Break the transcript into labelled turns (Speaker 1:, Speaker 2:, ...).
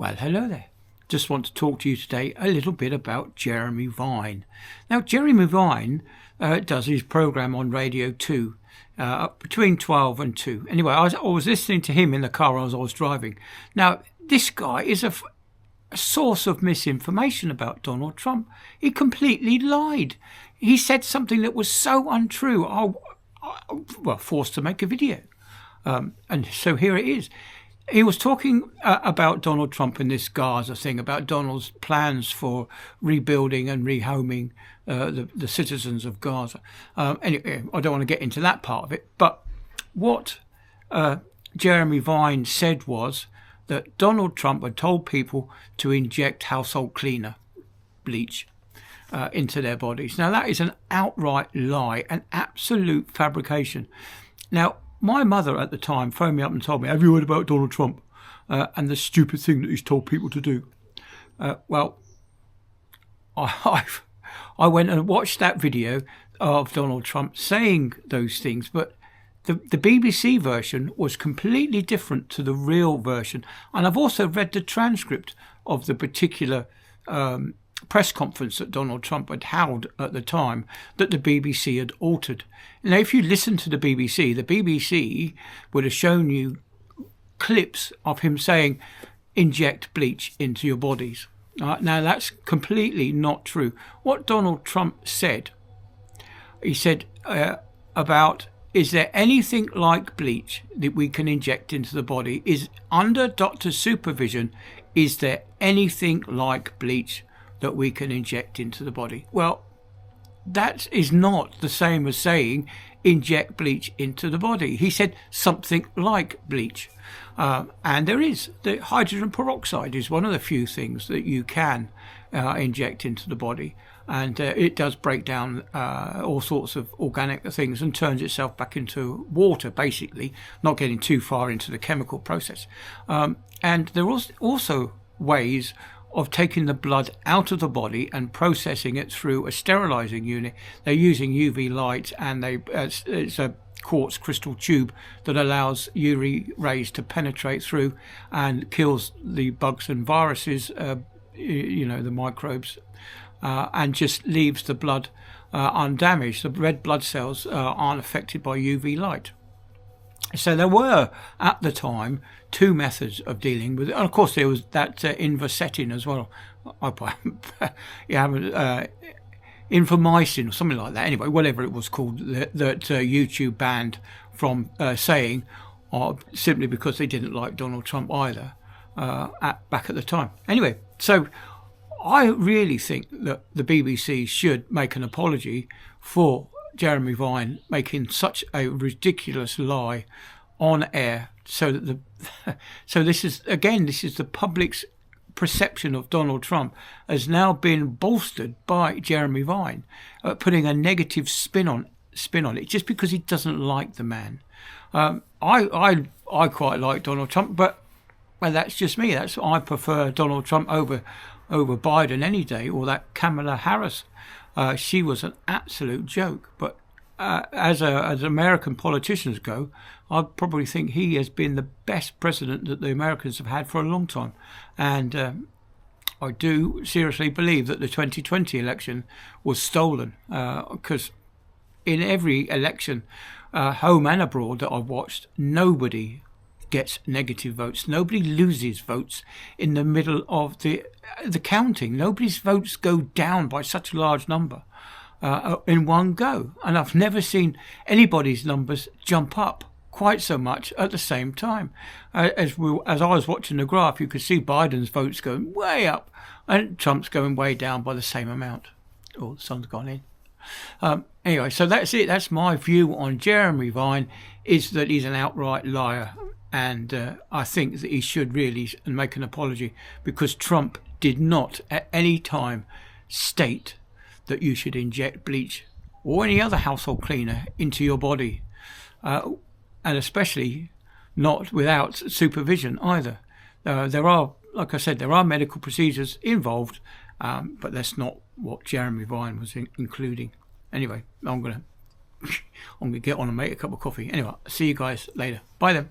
Speaker 1: Well, hello there. Just want to talk to you today a little bit about Jeremy Vine. Now, Jeremy Vine does his programme on Radio 2 between 12 and 2. Anyway, I was listening to him in the car as I was driving. Now, this guy is a source of misinformation about Donald Trump. He completely lied. He said something that was so untrue. I forced to make a video. And so here it is. He was talking about Donald Trump and this Gaza thing, about Donald's plans for rebuilding and rehoming the citizens of Gaza. Anyway, I don't want to get into that part of it. But what Jeremy Vine said was that Donald Trump had told people to inject household cleaner, bleach, into their bodies. Now, that is an outright lie, an absolute fabrication. Now, my mother at the time phoned me up and told me, have you heard about Donald Trump and the stupid thing that he's told people to do? Well, I went and watched that video of Donald Trump saying those things, but the BBC version was completely different to the real version. And I've also read the transcript of the particular press conference that Donald Trump had held at the time that the BBC had altered. Now, if you listen to the BBC would have shown you clips of him saying, inject bleach into your bodies. Now, that's completely not true. What Donald Trump said, he said about, is there anything like bleach that we can inject into the body? Is under doctor's supervision, is there anything like bleach that we can inject into the body? Well, that is not the same as saying inject bleach into the body. He said something like bleach. And there is. The hydrogen peroxide is one of the few things that you can inject into the body. And it does break down all sorts of organic things and turns itself back into water, basically, not getting too far into the chemical process. And there are also ways of taking the blood out of the body and processing it through a sterilising unit. They're using UV light, and it's a quartz crystal tube that allows UV rays to penetrate through and kills the bugs and viruses, the microbes, and just leaves the blood undamaged. The red blood cells aren't affected by UV light. So there were, at the time, two methods of dealing with it. And of course, there was that inversettin as well. Infomycin or something like that. Anyway, whatever it was called, that YouTube banned from saying, simply because they didn't like Donald Trump either, back at the time. Anyway, so I really think that the BBC should make an apology for Jeremy Vine making such a ridiculous lie on air, so that this is the public's perception of Donald Trump has now been bolstered by Jeremy Vine, putting a negative spin on it just because he doesn't like the man. I quite like Donald Trump, but that's just me. I prefer Donald Trump over Biden any day, or that Kamala Harris. She was an absolute joke. But as American politicians go, I probably think he has been the best president that the Americans have had for a long time. And I do seriously believe that the 2020 election was stolen, because in every election, home and abroad, that I've watched, nobody gets negative votes. Nobody loses votes in the middle of the counting. Nobody's votes go down by such a large number in one go. And I've never seen anybody's numbers jump up quite so much at the same time. As I was watching the graph, you could see Biden's votes going way up and Trump's going way down by the same amount. Oh, the sun's gone in. Anyway, so that's it. That's my view on Jeremy Vine, is that he's an outright liar. And I think that he should really make an apology, because Trump did not at any time state that you should inject bleach or any other household cleaner into your body, and especially not without supervision either. There are, like I said, there are medical procedures involved, but that's not what Jeremy Vine was including. Anyway, I'm gonna get on and make a cup of coffee. Anyway, see you guys later. Bye then.